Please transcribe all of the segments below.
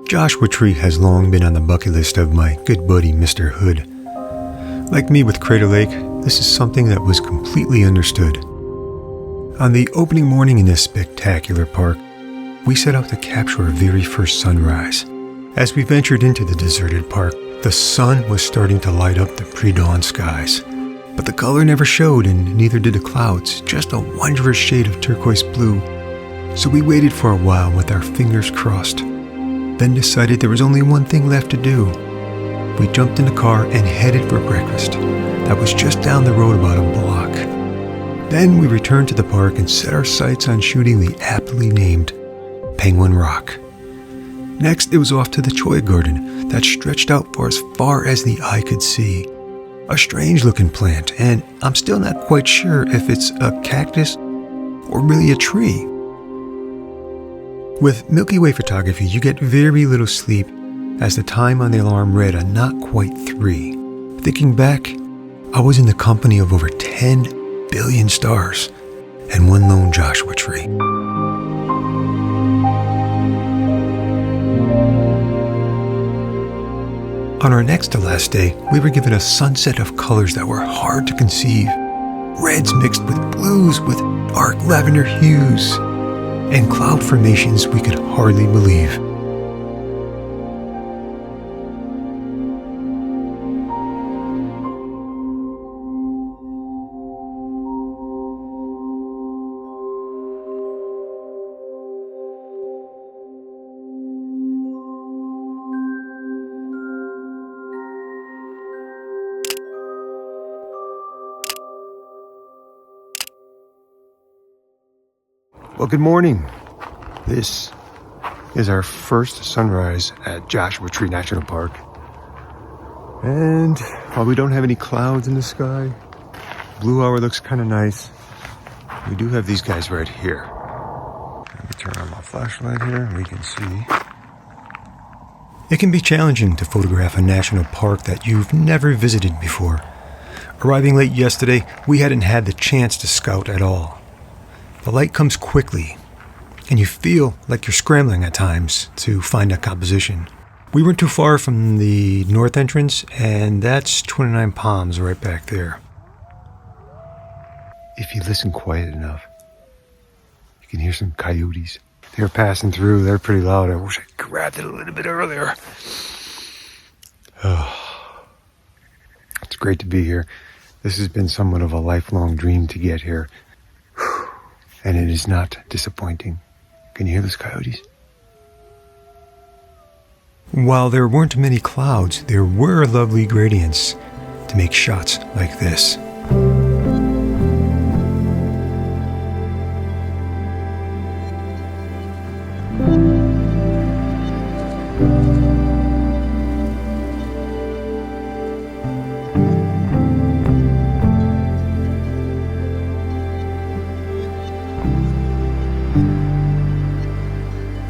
Joshua Tree has long been on the bucket list of my good buddy Mr. Hood. Like me with Crater Lake, this is something that was completely understood. On the opening morning in this spectacular park, we set out to capture our very first sunrise. As we ventured into the deserted park, the sun was starting to light up the pre-dawn skies. But the color never showed, and neither did the clouds, just a wondrous shade of turquoise blue. So we waited for a while with our fingers crossed, then decided there was only one thing left to do. We jumped in the car and headed for breakfast. That was just down the road about a block. Then we returned to the park and set our sights on shooting the aptly named Penguin Rock. Next, it was off to the Cholla Garden that stretched out for as far as the eye could see. A strange-looking plant, and I'm still not quite sure if it's a cactus or really a tree. With Milky Way photography, you get very little sleep as the time on the alarm read a not quite 3. Thinking back, I was in the company of over 10 billion stars and one lone Joshua Tree. On our next to last day, we were given a sunset of colors that were hard to conceive. Reds mixed with blues with dark lavender hues, and cloud formations we could hardly believe. Well, good morning. This is our first sunrise at Joshua Tree National Park. And while we don't have any clouds in the sky, blue hour looks kind of nice. We do have these guys right here. Let me turn on my flashlight here and we can see. It can be challenging to photograph a national park that you've never visited before. Arriving late yesterday, we hadn't had the chance to scout at all. The light comes quickly, and you feel like you're scrambling at times to find a composition. We weren't too far from the north entrance, and that's 29 Palms right back there. If you listen quiet enough, you can hear some coyotes. They're passing through. They're pretty loud. I wish I grabbed it a little bit earlier. Oh, it's great to be here. This has been somewhat of a lifelong dream to get here. And it is not disappointing. Can you hear those coyotes? While there weren't many clouds, there were lovely gradients to make shots like this.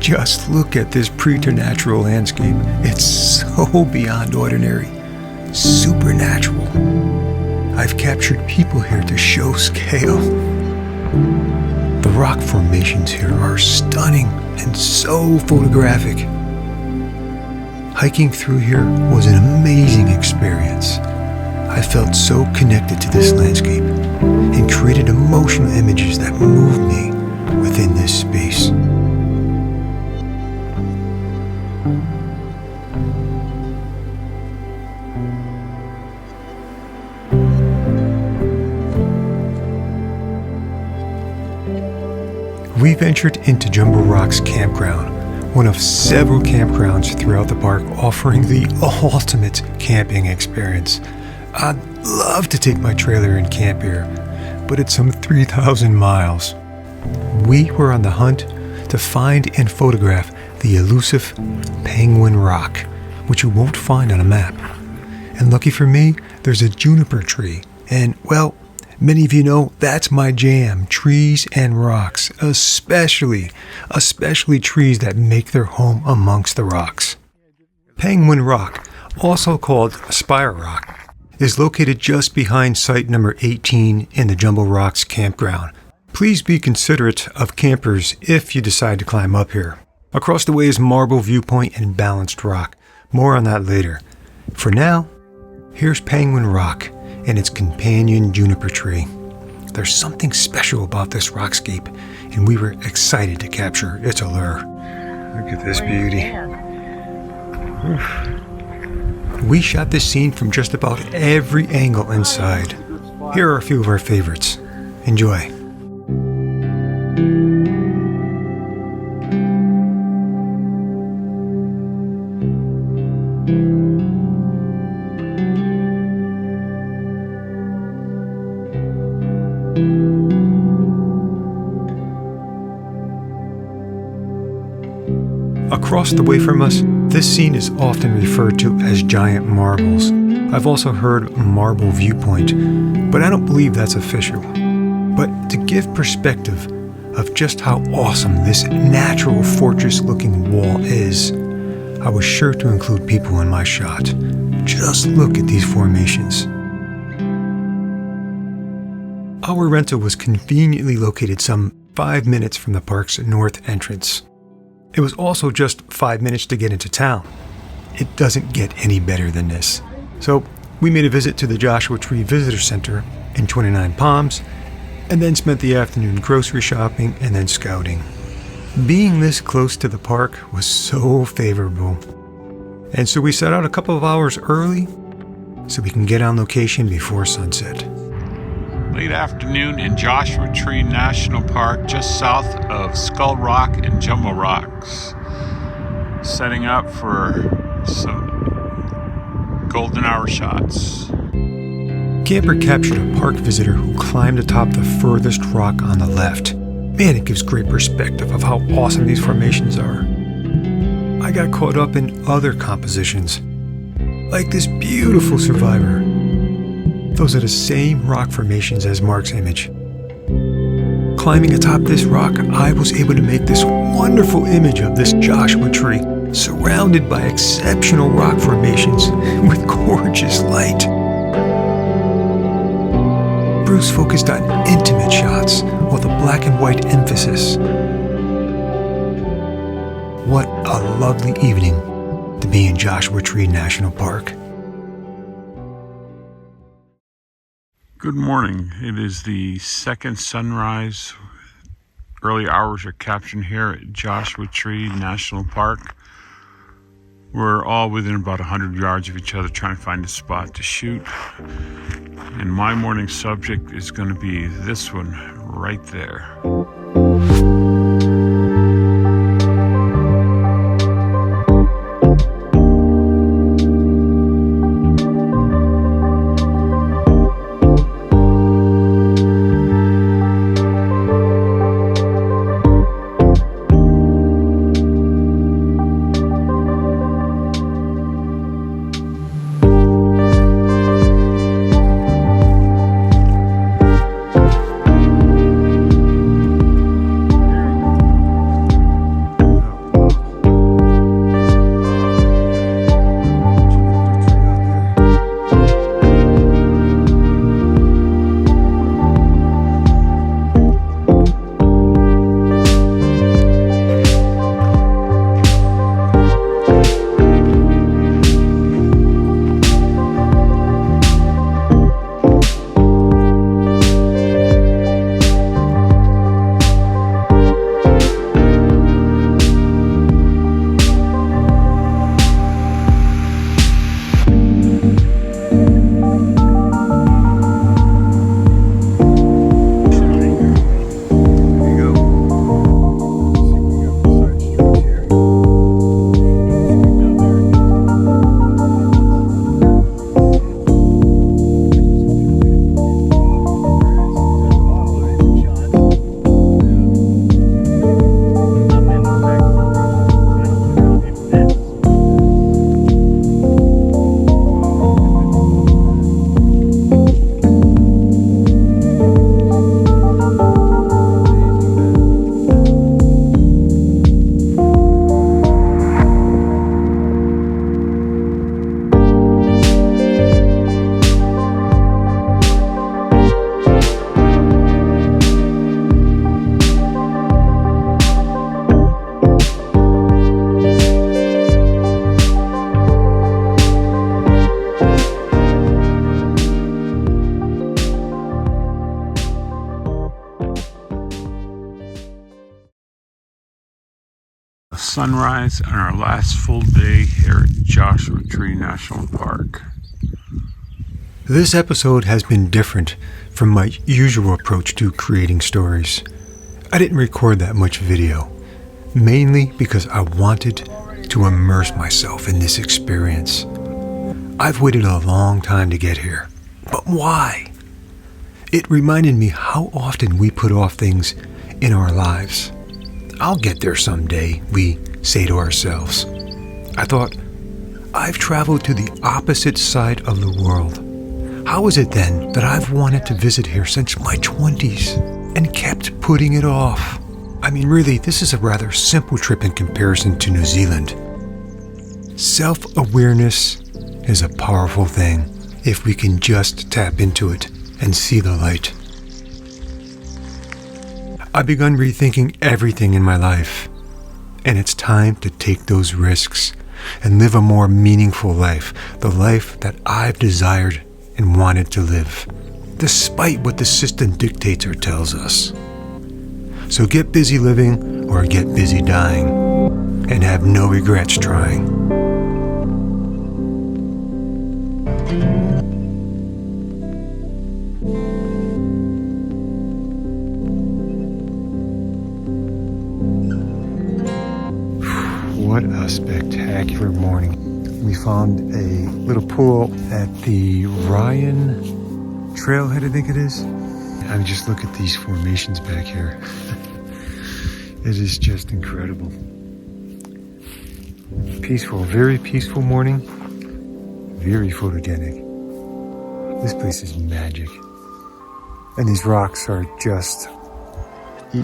Just look at this preternatural landscape. It's so beyond ordinary, supernatural. I've captured people here to show scale. The rock formations here are stunning and so photographic. Hiking through here was an amazing experience. I felt so connected to this landscape and created emotional images that moved me within this space. We ventured into Jumbo Rocks Campground, one of several campgrounds throughout the park offering the ultimate camping experience. I'd love to take my trailer and camp here, but it's some 3,000 miles. We were on the hunt to find and photograph the elusive Penguin Rock, which you won't find on a map. And lucky for me, there's a juniper tree, and well, many of you know that's my jam, trees and rocks, especially trees that make their home amongst the rocks. Penguin Rock, also called Spire Rock, is located just behind site number 18 in the Jumbo Rocks Campground. Please be considerate of campers if you decide to climb up here. Across the way is Marble Viewpoint and Balanced Rock. More on that later. For now, here's Penguin Rock and its companion juniper tree. There's something special about this rockscape, and we were excited to capture its allure. Look at this beauty. Oof. We shot this scene from just about every angle inside. Here are a few of our favorites. Enjoy. Across the way from us, this scene is often referred to as Giant Marbles. I've also heard Marble Viewpoint, but I don't believe that's official. But to give perspective of just how awesome this natural fortress-looking wall is, I was sure to include people in my shot. Just look at these formations. Our rental was conveniently located some 5 minutes from the park's north entrance. It was also just 5 minutes to get into town. It doesn't get any better than this. So we made a visit to the Joshua Tree Visitor Center in 29 Palms, and then spent the afternoon grocery shopping and then scouting. Being this close to the park was so favorable. And so we set out a couple of hours early so we can get on location before sunset. Late afternoon in Joshua Tree National Park, just south of Skull Rock and Jumbo Rocks. Setting up for some golden hour shots. Camper captured a park visitor who climbed atop the furthest rock on the left. Man, it gives great perspective of how awesome these formations are. I got caught up in other compositions, like this beautiful survivor. Those are the same rock formations as Mark's image. Climbing atop this rock, I was able to make this wonderful image of this Joshua tree, surrounded by exceptional rock formations with gorgeous light. Bruce focused on intimate shots with a black and white emphasis. What a lovely evening to be in Joshua Tree National Park. Good morning. It is the second sunrise. Early hours are captured here at Joshua Tree National Park. We're all within about 100 yards of each other trying to find a spot to shoot. And my morning subject is going to be this one right there. A sunrise on our last full day here at Joshua Tree National Park. This episode has been different from my usual approach to creating stories. I didn't record that much video, mainly because I wanted to immerse myself in this experience. I've waited a long time to get here, but why? It reminded me how often we put off things in our lives. I'll get there someday, we say to ourselves. I thought, I've traveled to the opposite side of the world. How is it then that I've wanted to visit here since my 20s and kept putting it off? I mean, really, this is a rather simple trip in comparison to New Zealand. Self-awareness is a powerful thing if we can just tap into it and see the light. I've begun rethinking everything in my life, and it's time to take those risks and live a more meaningful life, the life that I've desired and wanted to live, despite what the system dictates or tells us. So get busy living or get busy dying, and have no regrets trying. What a spectacular morning. We found a little pool at the Ryan Trailhead, I think it is. I mean, just look at these formations back here. It is just incredible. Peaceful, very peaceful morning. Very photogenic. This place is magic. And these rocks are just,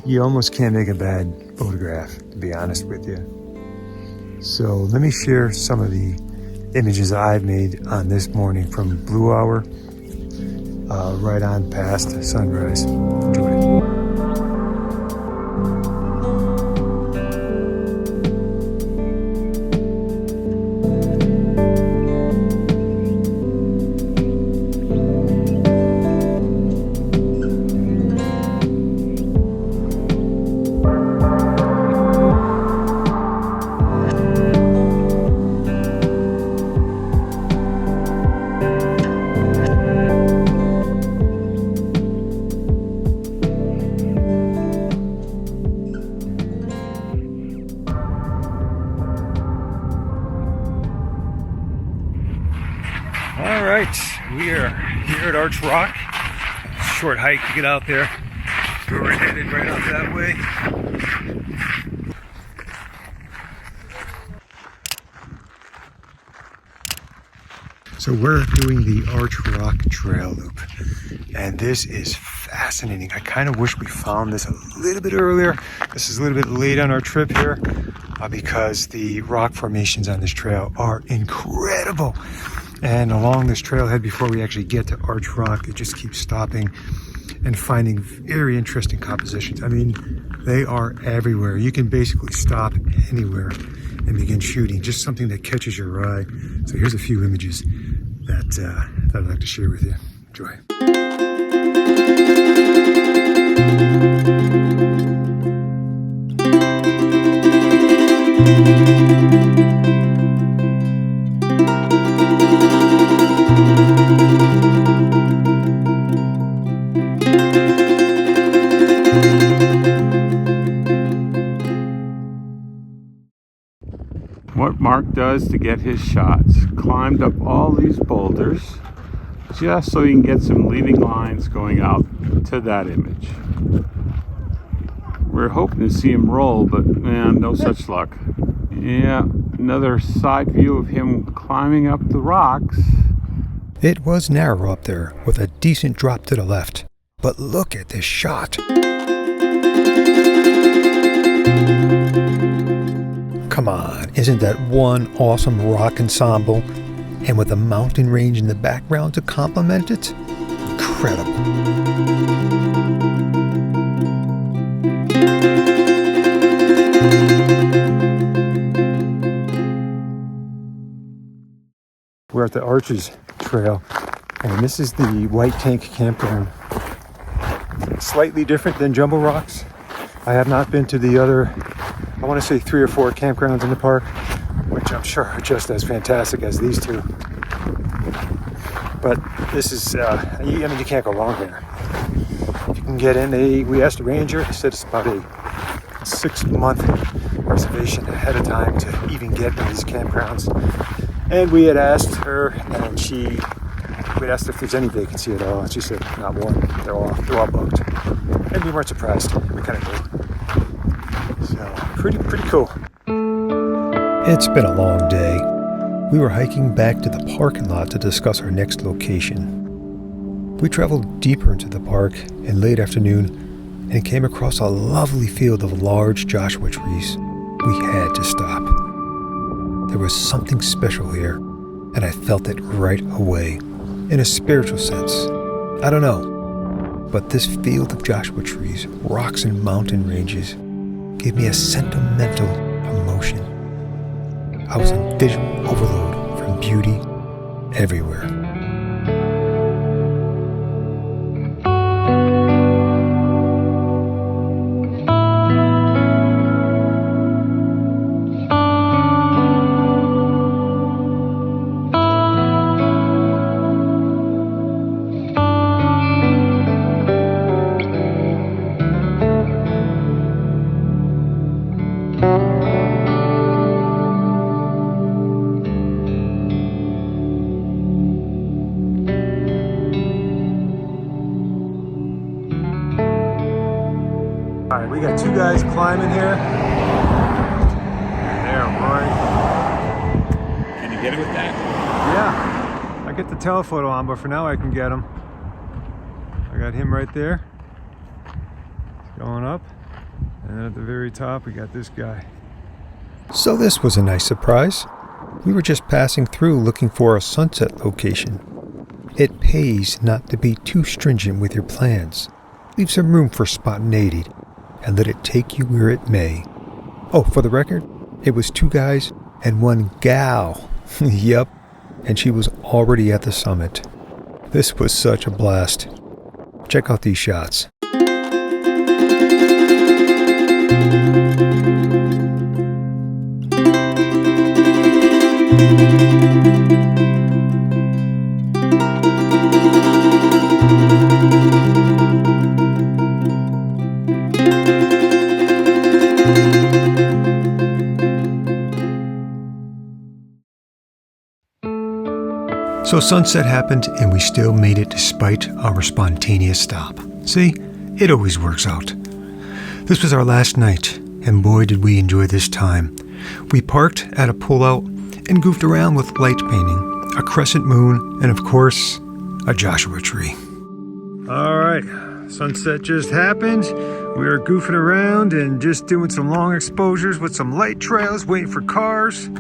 you almost can't make a bad photograph, to be honest with you. So let me share some of the images I've made on this morning from Blue Hour, right on past sunrise. Enjoy it. All right, we are here at Arch Rock. Short hike to get out there. We're headed right out that way. So we're doing the Arch Rock Trail Loop, and this is fascinating. I kind of wish we found this a little bit earlier. This is a little bit late on our trip here because the rock formations on this trail are incredible. And along this trailhead, before we actually get to Arch Rock, it just keeps stopping and finding very interesting compositions. I mean, they are everywhere. You can basically stop anywhere and begin shooting, just something that catches your eye. So here's a few images that I'd like to share with you. Enjoy. What Mark does to get his shots, climbed up all these boulders just so he can get some leading lines going out to that image. We're hoping to see him roll, but man, no such luck. Yeah, another side view of him climbing up the rocks. It was narrow up there with a decent drop to the left, but look at this shot. Come on, isn't that one awesome rock ensemble? And with a mountain range in the background to complement it? Incredible. We're at the Arches Trail, and this is the White Tank Campground. Slightly different than Jumbo Rocks. I have not been to the other I want to say 3 or 4 campgrounds in the park, which I'm sure are just as fantastic as these two. But this is, you can't go wrong here. You can get in. We asked the ranger. He said it's about a 6-month reservation ahead of time to even get to these campgrounds. And we had asked her, and we asked if there's any vacancy at all. And she said not one. They're all booked. And we weren't surprised. We kind of knew. So pretty cool. It's been a long day. We were hiking back to the parking lot to discuss our next location. We traveled deeper into the park in late afternoon and came across a lovely field of large Joshua trees. We had to stop. There was something special here, and I felt it right away, in a spiritual sense. I don't know, but this field of Joshua trees, rocks and mountain ranges gave me a sentimental emotion. I was in visual overload from beauty everywhere. Alright, we got 2 guys climbing here. There, Roy. Can you get it with that? Yeah, I get the telephoto on, but for now I can get him. I got him right there. He's going up. And then at the very top, we got this guy. So this was a nice surprise. We were just passing through looking for a sunset location. It pays not to be too stringent with your plans. Leave some room for spontaneity and let it take you where it may. Oh, for the record, it was 2 guys and 1 gal. Yep, and she was already at the summit. This was such a blast. Check out these shots. So sunset happened and we still made it despite our spontaneous stop. See, it always works out. This was our last night, and boy did we enjoy this time. We parked at a pullout and goofed around with light painting, a crescent moon, and of course, a Joshua tree. All right, sunset just happened. We were goofing around and just doing some long exposures with some light trails, waiting for cars.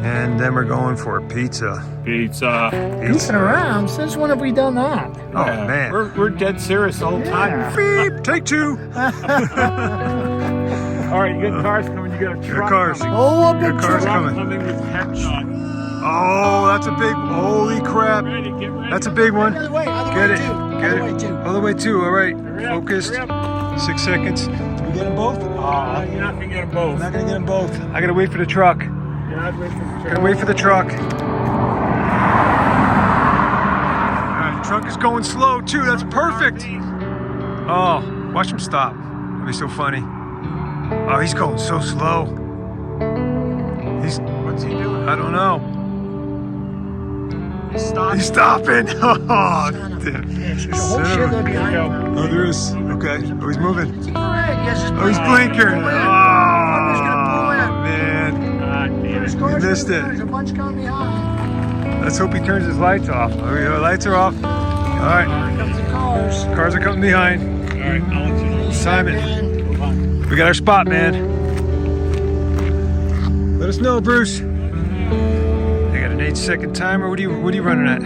And then we're going for Pizza. Goofing around? Since when have we done that? Oh, man. We're dead serious all the time. Beep, take 2. All right, you got cars coming. You got a truck cars. coming. Oh, a big Good cars truck. coming. Coming with headshots. Oh, that's a big, holy crap. Ready, get ready. That's a big one. Other way, other Get way it, too. get Other it. way too. Other way too, all right. Hurry up, Focused. hurry up. 6 seconds. Did we get them both? You're not gonna get them both. I'm not gonna get them both. I gotta wait for the truck. You're not waiting for the truck. Gotta wait for the truck. Alright, the truck is going slow too, that's perfect. Oh, watch him stop. That'd be so funny. Oh, he's going so slow. What's he doing? I don't know. He's stopping. He's stopping. Oh, damn. There's a whole shitload behind him. Oh, there is. Okay. Oh, he's moving. It's red. Yes, it's Oh, he's blinking. He's gonna pull in. Oh, man. God damn There's it. cars missed coming it. behind. There's a bunch coming behind. Let's hope he turns his lights off. Oh, yeah, lights are off. All right. Here comes the cars. Cars are coming behind. All right, I'll let you know. Simon, we got our spot, man. Let us know, Bruce. I got an 8-second timer. What are you running at?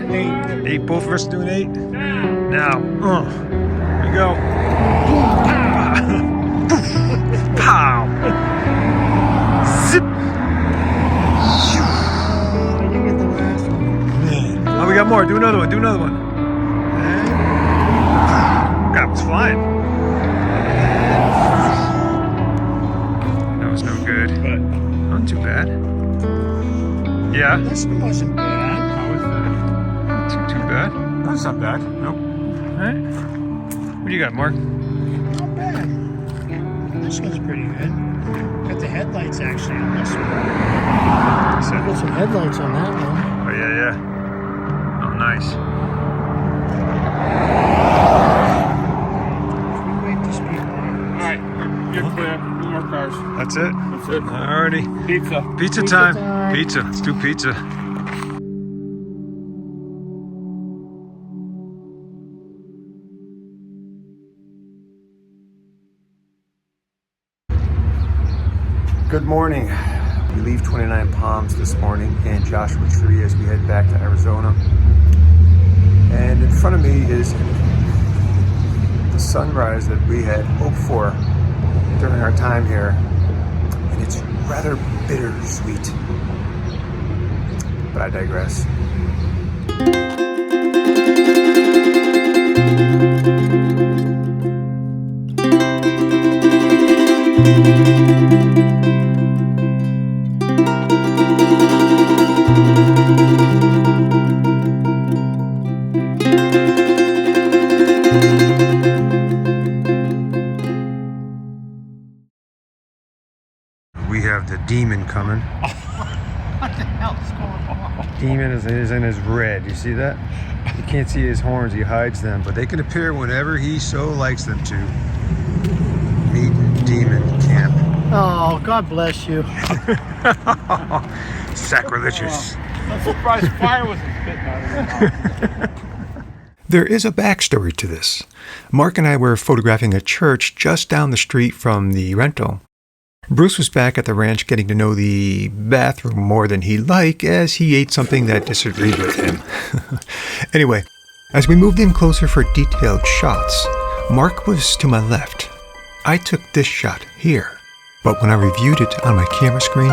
8. Both of us doing 8. Now, here we go. Pow. Zip. I didn't get the last one. Oh, we got more. Do another one. Do another one. God, it's flying. Yeah. This one wasn't bad. How was that? Too bad. That's not bad. Nope. Hey. What do you got, Mark? Not bad. This one's pretty good. Got the headlights actually on this one. Got some headlights on that one. Oh, yeah. Oh, nice. Freeway to speed limit. Alright, you're clear. No more cars. That's it? That's it. Alrighty. Pizza. Pizza time. Pizza. Let's do pizza. Good morning. We leave 29 Palms this morning in Joshua Tree as we head back to Arizona. And in front of me is the sunrise that we had hoped for during our time here. And it's rather bittersweet. But I digress. We have the demon coming. What the hell's going on? Demon is in his red. You see that? You can't see his horns. He hides them, but they can appear whenever he so likes them to. Meet Demon Camp. Oh, God bless you. Sacrilegious. I'm surprised fire wasn't spitting out of your mouth. There is a backstory to this. Mark and I were photographing a church just down the street from the rental. Bruce was back at the ranch getting to know the bathroom more than he'd like as he ate something that disagreed with him. Anyway, as we moved in closer for detailed shots, Mark was to my left. I took this shot here, but when I reviewed it on my camera screen,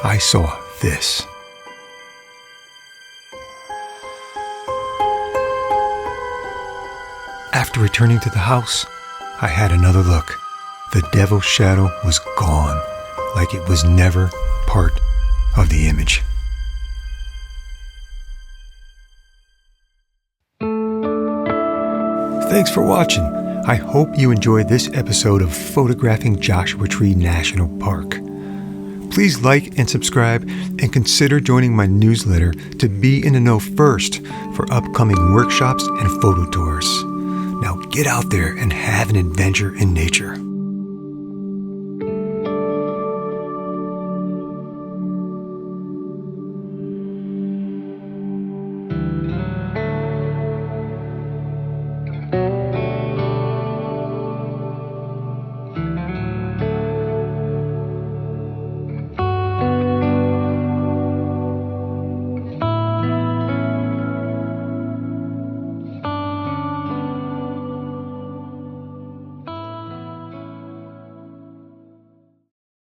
I saw this. After returning to the house, I had another look. The devil's shadow was gone, like it was never part of the image. Thanks for watching. I hope you enjoyed this episode of Photographing Joshua Tree National Park. Please like and subscribe and consider joining my newsletter to be in the know first for upcoming workshops and photo tours. Now get out there and have an adventure in nature.